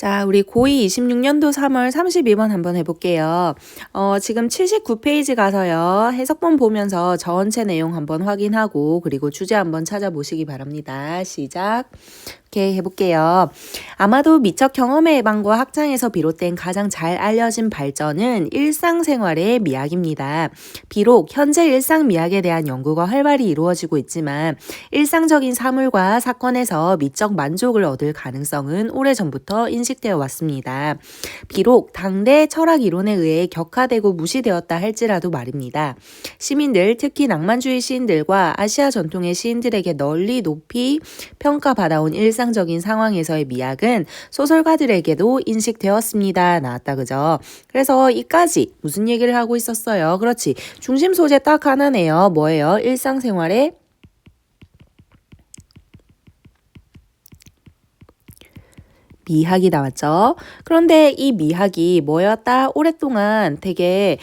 자, 우리 고2 26년도 3월 32번 한번 해볼게요. 지금 79페이지 가서요. 해석본 보면서 전체 내용 한번 확인하고 그리고 주제 한번 찾아보시기 바랍니다. 시작. 이렇게 해볼게요. 아마도 미적 경험의 예방과 확장에서 비롯된 가장 잘 알려진 발전은 일상생활의 미학입니다. 비록 현재 일상 미학에 대한 연구가 활발히 이루어지고 있지만 일상적인 사물과 사건에서 미적 만족을 얻을 가능성은 오래전부터 인식되어 왔습니다. 비록 당대 철학 이론에 의해 격화되고 무시되었다 할지라도 말입니다. 시민들, 특히 낭만주의 시인들과 아시아 전통의 시인들에게 널리 높이 평가받아온 일상적인 상황에서의 미학은 소설가들에게도 인식되었습니다. 나왔다, 그죠? 그래서 이까지 무슨 얘기를 하고 있었어요? 그렇지. 중심 소재 딱 하나네요. 뭐예요? 일상생활의 미학이 나왔죠. 그런데 이 미학이 뭐였다? 오랫동안 되게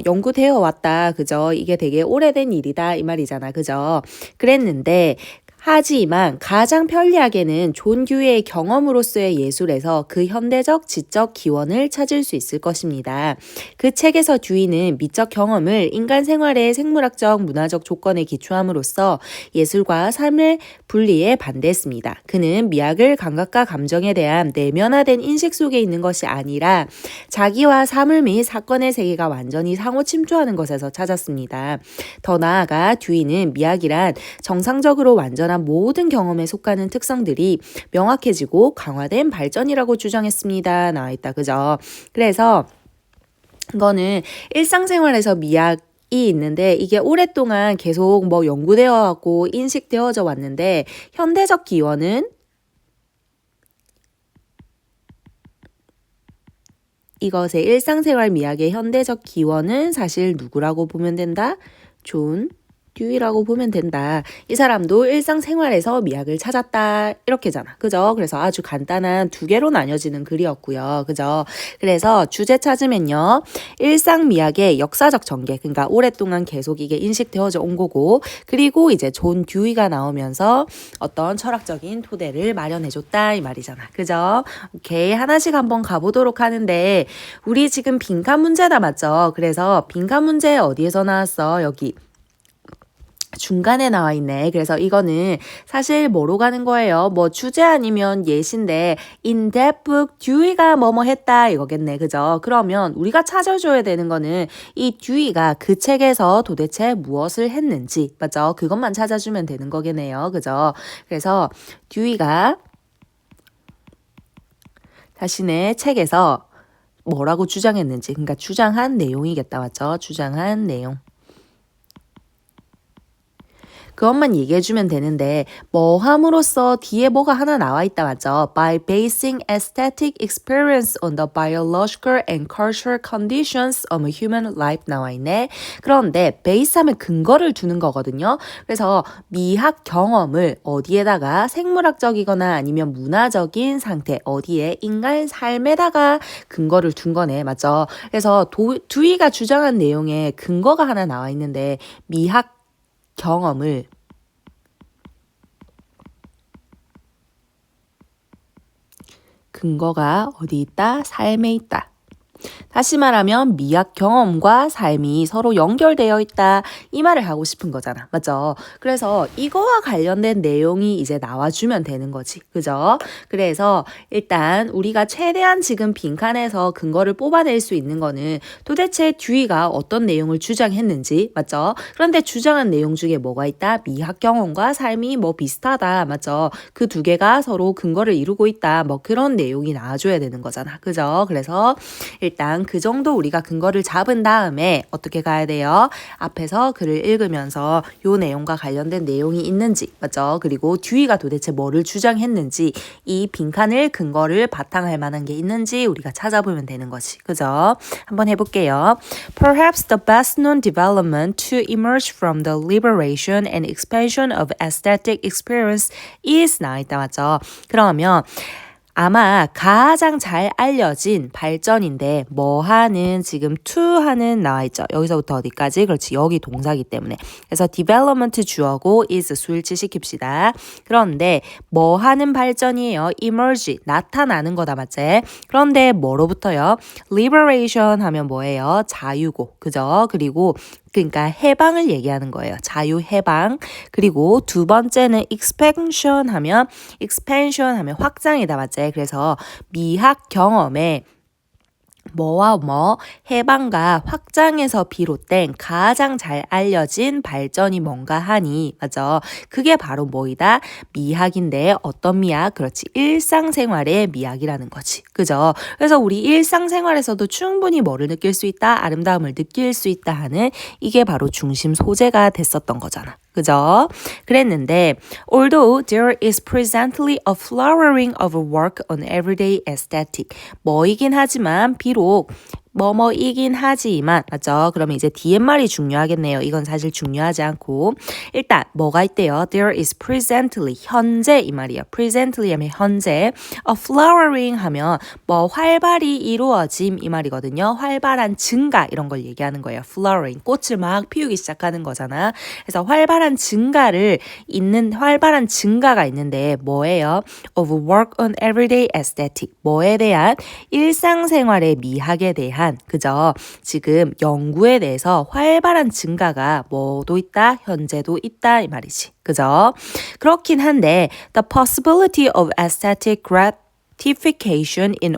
연구되어 왔다. 그죠? 이게 되게 오래된 일이다. 이 말이잖아. 그죠? 그랬는데 하지만 가장 편리하게는 존 듀이의 경험으로서의 예술에서 그 현대적 지적 기원을 찾을 수 있을 것입니다. 그 책에서 듀이는 미적 경험을 인간 생활의 생물학적 문화적 조건에 기초함으로써 예술과 삶의 분리에 반대했습니다. 그는 미학을 감각과 감정에 대한 내면화된 인식 속에 있는 것이 아니라 자기와 사물 및 사건의 세계가 완전히 상호 침투하는 것에서 찾았습니다. 더 나아가 듀이는 미학이란 정상적으로 완전한 모든 경험에 속하는 특성들이 명확해지고 강화된 발전이라고 주장했습니다. 나와있다. 그죠? 그래서 이거는 일상생활에서 미학이 있는데 이게 오랫동안 계속 연구되어 왔고 인식되어져 왔는데 현대적 기원은 이것의 일상생활 미학의 현대적 기원은 사실 누구라고 보면 된다? 존 듀이라고 보면 된다. 이 사람도 일상생활에서 미학을 찾았다. 이렇게잖아. 그죠? 그래서 아주 간단한 두 개로 나뉘어지는 글이었고요. 그죠? 그래서 주제 찾으면요. 일상 미학의 역사적 전개. 그러니까 오랫동안 계속 이게 인식되어져 온 거고 그리고 이제 존 듀이가 나오면서 어떤 철학적인 토대를 마련해줬다. 이 말이잖아. 그죠? 오케이. 하나씩 한번 가보도록 하는데 우리 지금 빈칸 문제다. 맞죠? 그래서 빈칸 문제 어디에서 나왔어? 여기. 중간에 나와 있네. 그래서 이거는 사실 뭐로 가는 거예요? 주제 아니면 예시인데 in that book 듀이가 뭐뭐 했다 이거겠네. 그죠? 그러면 우리가 찾아줘야 되는 거는 이 듀이가 그 책에서 도대체 무엇을 했는지 맞죠? 그것만 찾아주면 되는 거겠네요. 그죠? 그래서 듀이가 자신의 책에서 뭐라고 주장했는지 그러니까 주장한 내용이겠다. 맞죠? 주장한 내용. 그것만 얘기해주면 되는데 함으로써 뒤에 뭐가 하나 나와 있다 맞죠? By basing aesthetic experience on the biological and cultural conditions of human life 나와 있네. 그런데 base하면 근거를 두는 거거든요. 그래서 미학 경험을 어디에다가 생물학적이거나 아니면 문화적인 상태 어디에 인간 삶에다가 근거를 둔 거네. 맞죠? 그래서 듀이가 주장한 내용에 근거가 하나 나와 있는데 미학 경험을 근거가 어디 있다? 삶에 있다. 다시 말하면 미학 경험과 삶이 서로 연결되어 있다. 이 말을 하고 싶은 거잖아. 맞죠? 그래서 이거와 관련된 내용이 이제 나와주면 되는 거지. 그죠? 그래서 일단 우리가 최대한 지금 빈칸에서 근거를 뽑아낼 수 있는 거는 도대체 듀이가 어떤 내용을 주장했는지. 맞죠? 그런데 주장한 내용 중에 뭐가 있다? 미학 경험과 삶이 비슷하다. 맞죠? 그 두 개가 서로 근거를 이루고 있다. 그런 내용이 나와줘야 되는 거잖아. 그죠? 그래서 일단 그 정도 우리가 근거를 잡은 다음에 어떻게 가야 돼요? 앞에서 글을 읽으면서 요 내용과 관련된 내용이 있는지 맞죠? 그리고 듀이가 도대체 뭐를 주장했는지 이 빈칸을 근거를 바탕할 만한 게 있는지 우리가 찾아보면 되는 거지. 그죠? 한번 해볼게요. Perhaps the best known development to emerge from the liberation and expansion of aesthetic experience is 나있다 맞죠? 그러면 아마 가장 잘 알려진 발전인데 뭐 하는 지금 to 하는 나와 있죠. 여기서부터 어디까지? 그렇지. 여기 동사기 때문에. 그래서 development 주어고 is 수일치 시킵시다. 그런데 뭐 하는 발전이에요? emerge 나타나는 거다 맞지? 그런데 뭐로부터요? liberation 하면 뭐예요? 자유고. 그죠? 그리고 그러니까 해방을 얘기하는 거예요. 자유 해방. 그리고 두 번째는 expansion 하면 확장이다 맞지? 그래서 미학 경험에 뭐와 뭐 해방과 확장에서 비롯된 가장 잘 알려진 발전이 뭔가 하니 맞아. 그게 바로 뭐이다? 미학인데 어떤 미학? 그렇지. 일상생활의 미학이라는 거지. 그죠? 그래서 우리 일상생활에서도 충분히 뭐를 느낄 수 있다? 아름다움을 느낄 수 있다 하는 이게 바로 중심 소재가 됐었던 거잖아. 그죠? 그랬는데 although there is presently a flowering of work on everyday aesthetic 뭐이긴 하지만 비록 뭐뭐이긴 하지만 맞죠? 그러면 이제 DMR이 중요하겠네요. 이건 사실 중요하지 않고 일단 뭐가 있대요? There is presently 현재 이 말이야. presently 하면 현재 a flowering 하면 뭐 활발히 이루어짐 이 말이거든요. 활발한 증가 이런 걸 얘기하는 거예요. flowering 꽃을 막 피우기 시작하는 거잖아. 그래서 활발한 증가가 있는데 뭐예요? of work on everyday aesthetic 뭐에 대한 일상생활의 미학에 대한 그죠? 지금 연구에 대해서 활발한 증가가 뭐도 있다? 현재도 있다 이 말이지. 그죠? 그렇긴 한데 the possibility of aesthetic gratification in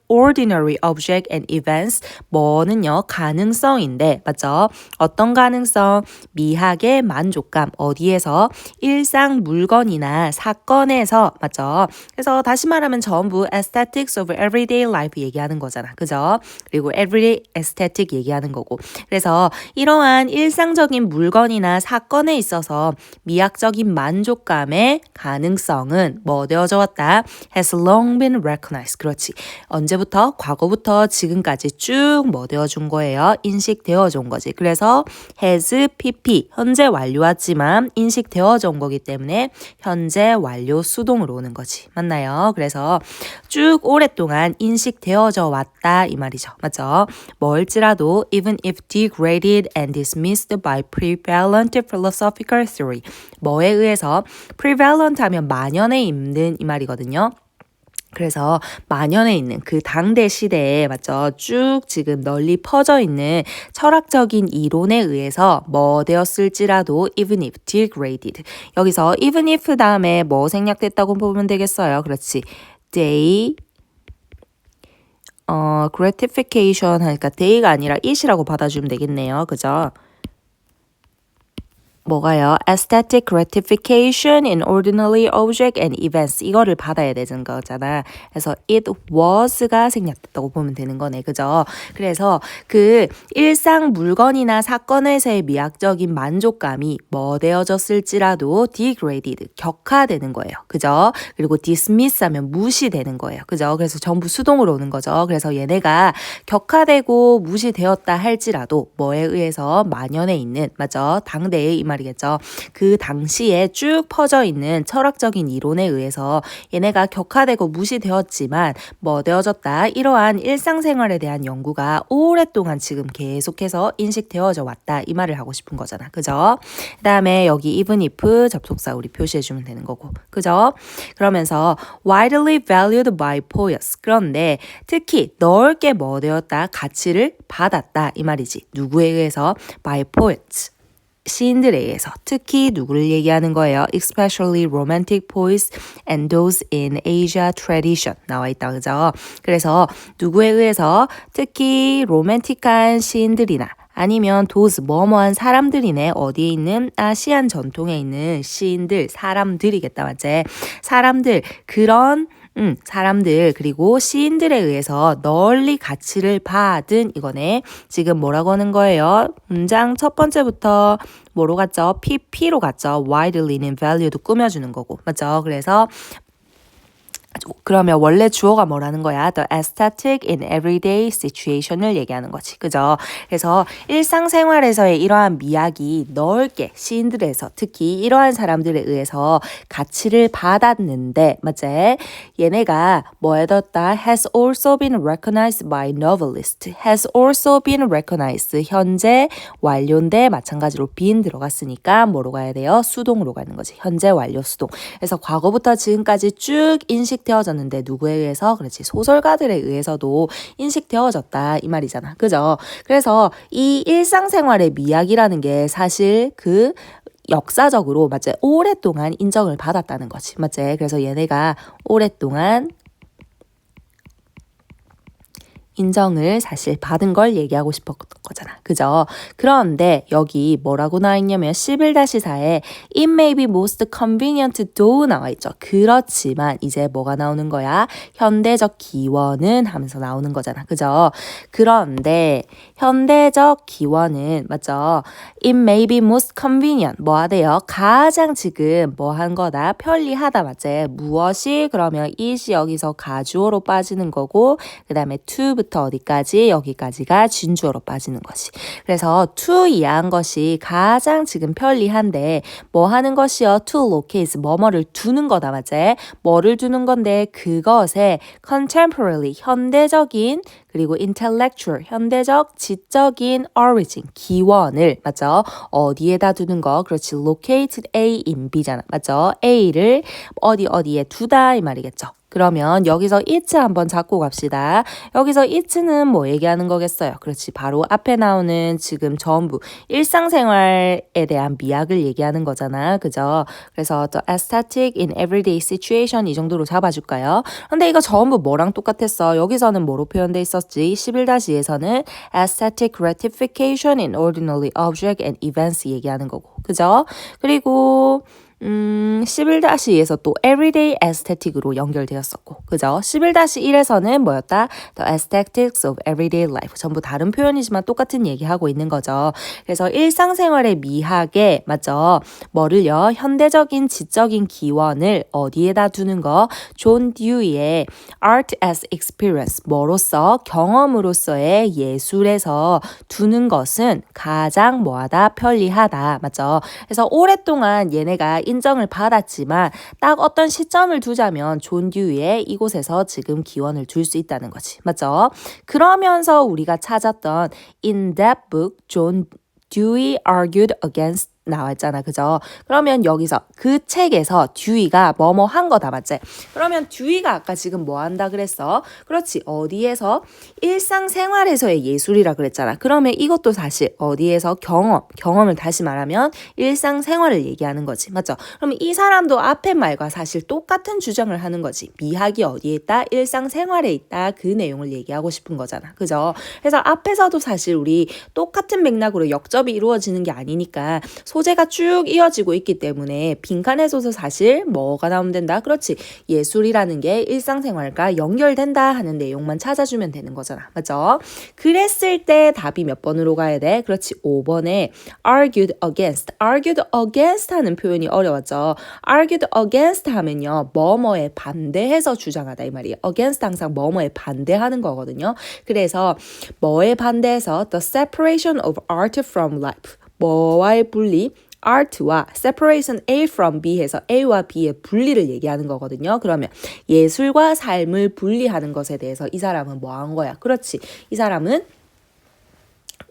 ordinary object and events 뭐는요 가능성인데 맞죠? 어떤 가능성? 미학의 만족감 어디에서? 일상 물건이나 사건에서 맞죠? 그래서 다시 말하면 전부 aesthetics of everyday life 얘기하는 거잖아 그죠? 그리고 everyday aesthetic 얘기하는 거고 그래서 이러한 일상적인 물건이나 사건에 있어서 미학적인 만족감의 가능성은 뭐 되어져 왔다? has long been recognized 그렇지 언제부터? 과거부터 지금까지 쭉 뭐 되어준 거예요? 인식되어져 온 거지. 그래서 has pp 현재 완료했지만 인식되어져 온 거기 때문에 현재 완료 수동으로 오는 거지. 맞나요? 그래서 쭉 오랫동안 인식되어져 왔다 이 말이죠. 맞죠? 뭘지라도 even if degraded and dismissed by prevalent philosophical theory 뭐에 의해서 prevalent 하면 만연해 있는 이 말이거든요. 그래서 만연해 있는 그 당대 시대에 맞죠? 쭉 지금 널리 퍼져 있는 철학적인 이론에 의해서 뭐 되었을지라도 even if degraded 여기서 even if 다음에 뭐 생략됐다고 보면 되겠어요. 그렇지. they gratification 하니까 they가 아니라 it이라고 받아주면 되겠네요. 그죠? 뭐가요? aesthetic gratification in ordinary object and events 이거를 받아야 되는 거잖아. 그래서 it was가 생략됐다고 보면 되는 거네. 그죠? 그래서 그 일상 물건이나 사건에서의 미학적인 만족감이 뭐 되어졌을지라도 degraded 격화되는 거예요. 그죠? 그리고 dismiss 하면 무시되는 거예요. 그죠? 그래서 전부 수동으로 오는 거죠. 그래서 얘네가 격화되고 무시되었다 할지라도 뭐에 의해서 만연해 있는 맞죠? 당대의 이 말이겠죠. 그 당시에 쭉 퍼져 있는 철학적인 이론에 의해서 얘네가 격화되고 무시되었지만 뭐 되어졌다. 이러한 일상생활에 대한 연구가 오랫동안 지금 계속해서 인식되어져 왔다. 이 말을 하고 싶은 거잖아. 그죠? 그 다음에 여기 even if 접속사 우리 표시해주면 되는 거고. 그죠? 그러면서 widely valued by poets. 그런데 특히 넓게 뭐 되었다? 가치를 받았다. 이 말이지. 누구에 의해서? by poets. 시인들에 의해서 특히 누구를 얘기하는 거예요? Especially romantic poets and those in Asia tradition 나와 있다 그죠? 그래서 누구에 의해서 특히 로맨틱한 시인들이나 아니면 those 뭐뭐한 사람들이네 어디에 있는 아시안 전통에 있는 시인들 사람들이겠다 맞지? 사람들 그런 사람들 그리고 시인들에 의해서 널리 가치를 받은 이거네. 지금 뭐라고 하는 거예요? 문장 첫 번째부터 뭐로 갔죠? PP로 갔죠. widely는 value도 꾸며주는 거고. 맞죠? 그래서 그러면 원래 주어가 뭐라는 거야? The aesthetic in everyday situation을 얘기하는 거지. 그죠? 그래서 일상생활에서의 이러한 미학이 넓게 시인들에서 특히 이러한 사람들에 의해서 가치를 받았는데 맞지? 얘네가 뭐에 뒀다? has also been recognized by novelists. has also been recognized. 현재 완료인데 마찬가지로 been 들어갔으니까 뭐로 가야 돼요? 수동으로 가는 거지. 현재 완료 수동. 그래서 과거부터 지금까지 쭉 인식되어졌는데 누구에 의해서? 그렇지. 소설가들에 의해서도 인식되어졌다 이 말이잖아. 그죠? 그래서 이 일상생활의 미학이라는 게 사실 그 역사적으로 맞지? 오랫동안 인정을 받았다는 거지. 맞지? 그래서 얘네가 오랫동안 인정을 사실 받은 걸 얘기하고 싶었던 거잖아. 그죠? 그런데 여기 뭐라고 나와 있냐면 11-4에 It may be most convenient though 나와 있죠. 그렇지만 이제 뭐가 나오는 거야? 현대적 기원은 하면서 나오는 거잖아. 그죠? 그런데 현대적 기원은 맞죠? It may be most convenient 뭐 하대요? 가장 지금 뭐 한 거다? 편리하다 맞지? 무엇이 그러면 it이 여기서 가주어로 빠지는 거고 그 다음에 to부터 어디까지? 여기까지가 진주어로 빠지는 거지. 그래서 to 이하한 것이 가장 지금 편리한데 뭐 하는 것이요? to locate 뭐뭐를 두는 거다 맞지? 뭐를 두는 건데 그것에 contemporary 현대적인 그리고 intellectual 현대적 지적인 origin 기원을 맞죠? 어디에다 두는 거? 그렇지. located A in B잖아. 맞죠? A를 어디에 두다 이 말이겠죠. 그러면 여기서 it 한번 잡고 갑시다. 여기서 it는 뭐 얘기하는 거겠어요? 그렇지. 바로 앞에 나오는 지금 전부 일상생활에 대한 미학을 얘기하는 거잖아. 그죠? 그래서 the aesthetic in everyday situation 이 정도로 잡아줄까요? 근데 이거 전부 뭐랑 똑같았어? 여기서는 뭐로 표현돼 있었지? 11-2에서는 aesthetic gratification in ordinary object and events 얘기하는 거고. 그죠? 그리고 11-2에서 또 everyday aesthetic으로 연결되었었고 그죠? 11-1에서는 뭐였다? The aesthetics of everyday life 전부 다른 표현이지만 똑같은 얘기하고 있는 거죠. 그래서 일상생활의 미학에 맞죠? 뭐를요? 현대적인 지적인 기원을 어디에다 두는 거? 존 듀이의 Art as Experience 뭐로서? 경험으로서의 예술에서 두는 것은 가장 뭐하다? 편리하다 맞죠? 그래서 오랫동안 얘네가 인정을 받았지만 딱 어떤 시점을 두자면 존 듀이의 이곳에서 지금 기원을 둘 수 있다는 거지. 맞죠? 그러면서 우리가 찾았던 In that book, John Dewey argued against 나왔잖아. 그죠? 그러면 여기서 그 책에서 듀이가 뭐뭐 한 거다. 맞지? 그러면 듀이가 아까 지금 뭐 한다 그랬어? 그렇지. 어디에서? 일상생활에서의 예술이라 그랬잖아. 그러면 이것도 사실 어디에서? 경험을 다시 말하면 일상생활을 얘기하는 거지. 맞죠? 그러면 이 사람도 앞에 말과 사실 똑같은 주장을 하는 거지. 미학이 어디에 있다? 일상생활에 있다. 그 내용을 얘기하고 싶은 거잖아. 그죠? 그래서 앞에서도 사실 우리 똑같은 맥락으로 역접이 이루어지는 게 아니니까 소재가 쭉 이어지고 있기 때문에 빈칸에서도 사실 뭐가 나오면 된다? 그렇지. 예술이라는 게 일상생활과 연결된다 하는 내용만 찾아주면 되는 거잖아. 맞죠? 그랬을 때 답이 몇 번으로 가야 돼? 그렇지. 5번에 argued against. argued against 하는 표현이 어려웠죠. argued against 하면요. 뭐뭐에 반대해서 주장하다 이 말이에요. against 항상 뭐뭐에 반대하는 거거든요. 그래서 뭐에 반대해서 the separation of art from life. 뭐와의 분리? art와 separation A from B 해서 A와 B의 분리를 얘기하는 거거든요. 그러면 예술과 삶을 분리하는 것에 대해서 이 사람은 뭐 한 거야? 그렇지. 이 사람은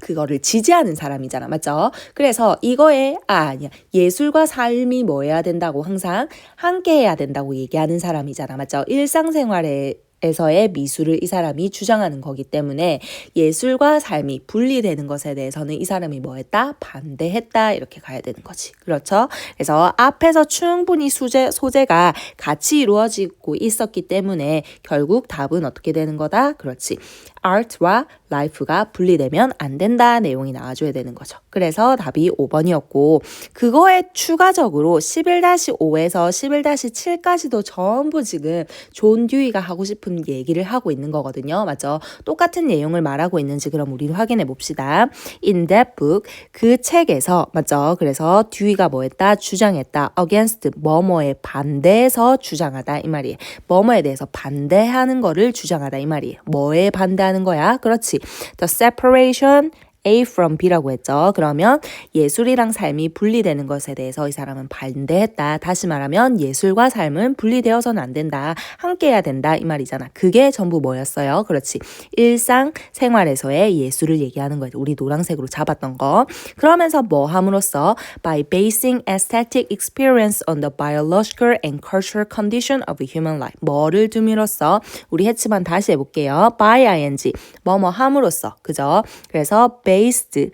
그거를 지지하는 사람이잖아. 맞죠? 그래서 이거에 아니야. 예술과 삶이 뭐 해야 된다고 항상 함께 해야 된다고 얘기하는 사람이잖아. 맞죠? 일상생활에 에서의 미술을 이 사람이 주장하는 거기 때문에 예술과 삶이 분리되는 것에 대해서는 이 사람이 뭐 했다? 반대했다. 이렇게 가야 되는 거지. 그렇죠? 그래서 앞에서 충분히 소재가 같이 이루어지고 있었기 때문에 결국 답은 어떻게 되는 거다? 그렇지. art와 life가 분리되면 안 된다 내용이 나와줘야 되는 거죠. 그래서 답이 5번이었고 그거에 추가적으로 11-5에서 11-7까지도 전부 지금 존 듀이가 하고 싶은 싶은 얘기를 하고 있는 거거든요. 맞죠? 똑같은 내용을 말하고 있는지 그럼 우리 확인해 봅시다. In that book, 그 책에서, 맞죠? 그래서 듀이가 뭐 했다? 주장했다. against, 뭐뭐에 반대해서 주장하다 이 말이에요. 뭐뭐에 대해서 반대하는 거를 주장하다 이 말이에요. 뭐에 반대하는 거야? 그렇지. The separation A from B라고 했죠. 그러면 예술이랑 삶이 분리되는 것에 대해서 이 사람은 반대했다. 다시 말하면 예술과 삶은 분리되어서는 안 된다. 함께 해야 된다. 이 말이잖아. 그게 전부 뭐였어요? 그렇지. 일상생활에서의 예술을 얘기하는 거예요. 우리 노란색으로 잡았던 거. 그러면서 뭐 함으로써 by basing aesthetic experience on the biological and cultural condition of human life. 뭐를 둠으로써 우리 했지만 다시 해볼게요. by ing 뭐뭐 함으로써 그죠? 그래서 based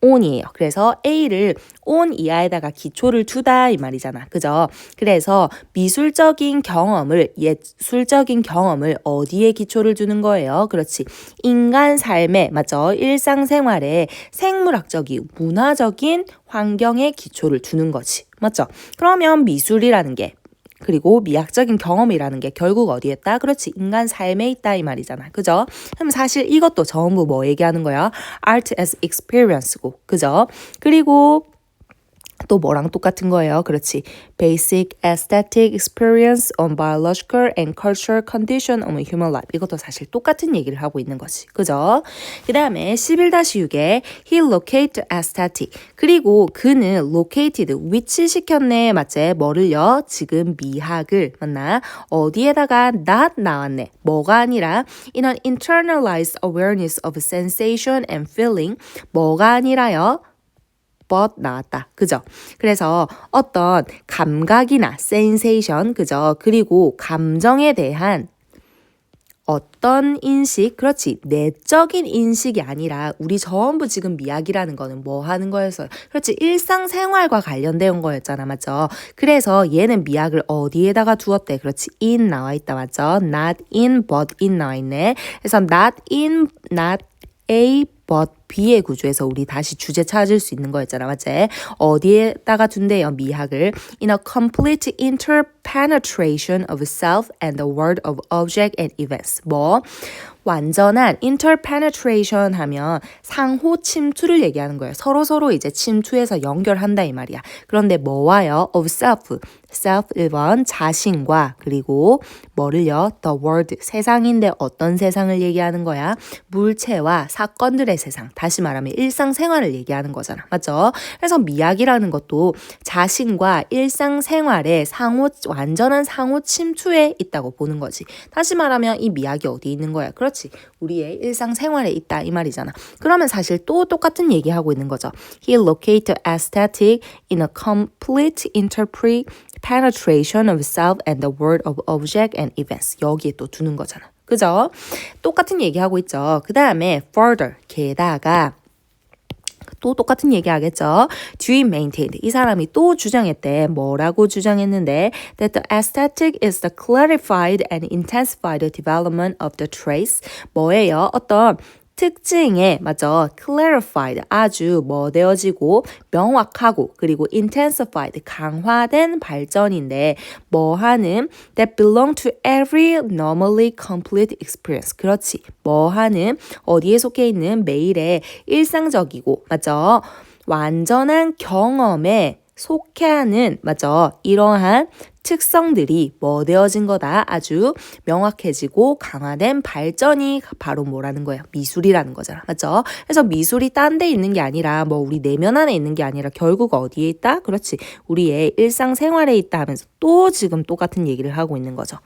on이에요. 그래서 A를 on 이하에다가 기초를 두다 이 말이잖아. 그죠? 그래서 예술적인 경험을 어디에 기초를 두는 거예요? 그렇지. 인간 삶에 맞죠? 일상생활에 생물학적인 문화적인 환경에 기초를 두는 거지. 맞죠? 그러면 미술이라는 게 그리고 미학적인 경험이라는 게 결국 어디에 있다? 그렇지. 인간 삶에 있다 이 말이잖아. 그죠? 그럼 사실 이것도 전부 뭐 얘기하는 거야? Art as experience고. 그죠? 그리고 또 뭐랑 똑같은 거예요? 그렇지. Basic aesthetic experience on biological and cultural condition of human life. 이것도 사실 똑같은 얘기를 하고 있는 거지. 그죠? 그 다음에 11-6에 he located aesthetic. 그리고 그는 located, 위치시켰네. 맞지? 뭐를요? 지금 미학을 맞나? 어디에다가 not 나왔네. 뭐가 아니라 in an internalized awareness of sensation and feeling. 뭐가 아니라요? but 나왔다. 그죠? 그래서 어떤 감각이나 sensation, 그죠? 그리고 감정에 대한 어떤 인식, 그렇지. 내적인 인식이 아니라 우리 전부 지금 미학이라는 거는 뭐 하는 거였어요? 그렇지. 일상생활과 관련된 거였잖아. 맞죠? 그래서 얘는 미학을 어디에다가 두었대? 그렇지. in 나와 있다. 맞죠? not in, but in 나와 있네. 그래서 not in, not A, but B의 구조에서 우리 다시 주제 찾을 수 있는 거였잖아. 맞지? 어디에다가 둔대요? 미학을. In a complete interpenetration of self and the world of object and events. 뭐? 완전한 interpenetration 하면 상호 침투를 얘기하는 거예요. 서로 이제 침투해서 연결한다 이 말이야. 그런데 뭐와요? of self. self 1번 자신과 그리고 뭐를요? the world 세상인데 어떤 세상을 얘기하는 거야? 물체와 사건들의 세상. 다시 말하면 일상생활을 얘기하는 거잖아. 맞죠? 그래서 미학이라는 것도 자신과 일상생활의 완전한 상호 침투에 있다고 보는 거지. 다시 말하면 이 미학이 어디 있는 거야? 그렇지. 우리의 일상생활에 있다 이 말이잖아. 그러면 사실 또 똑같은 얘기하고 있는 거죠. He located aesthetic in a complete penetration of self and the world of object and events. 여기에 또 두는 거잖아. 그죠? 똑같은 얘기하고 있죠. 그 다음에 further, 게다가 또 똑같은 얘기 하겠죠. Dewey maintained. 이 사람이 또 주장했대. 뭐라고 주장했는데 that the aesthetic is the clarified and intensified development of the trace. 뭐예요? 어떤 특징에 맞죠? clarified 아주 되어지고 명확하고 그리고 intensified 강화된 발전인데 뭐하는 that belong to every normally complete experience. 그렇지. 뭐하는 어디에 속해 있는 매일의 일상적이고 맞죠? 완전한 경험에 속해하는 맞죠? 이러한 특성들이 되어진 거다. 아주 명확해지고 강화된 발전이 바로 뭐라는 거야? 미술이라는 거잖아. 맞죠? 그래서 미술이 딴 데 있는 게 아니라 우리 내면 안에 있는 게 아니라 결국 어디에 있다? 그렇지. 우리의 일상생활에 있다 하면서 또 지금 똑같은 얘기를 하고 있는 거죠.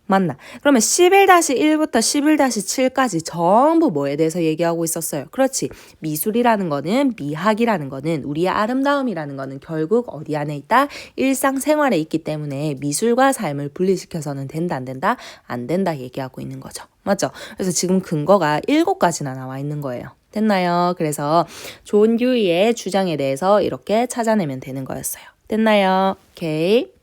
맞나? 그러면 11-1부터 11-7까지 전부 뭐에 대해서 얘기하고 있었어요? 그렇지. 미술이라는 거는 미학이라는 거는 우리의 아름다움이라는 거는 결국 어디 안에 있다? 일상생활에 있기 때문에 미술과 삶을 분리시켜서는 된다 안 된다? 안 된다 얘기하고 있는 거죠. 맞죠? 그래서 지금 근거가 7가지나 나와 있는 거예요. 됐나요? 그래서 존 듀이의 주장에 대해서 이렇게 찾아내면 되는 거였어요. 됐나요? 오케이.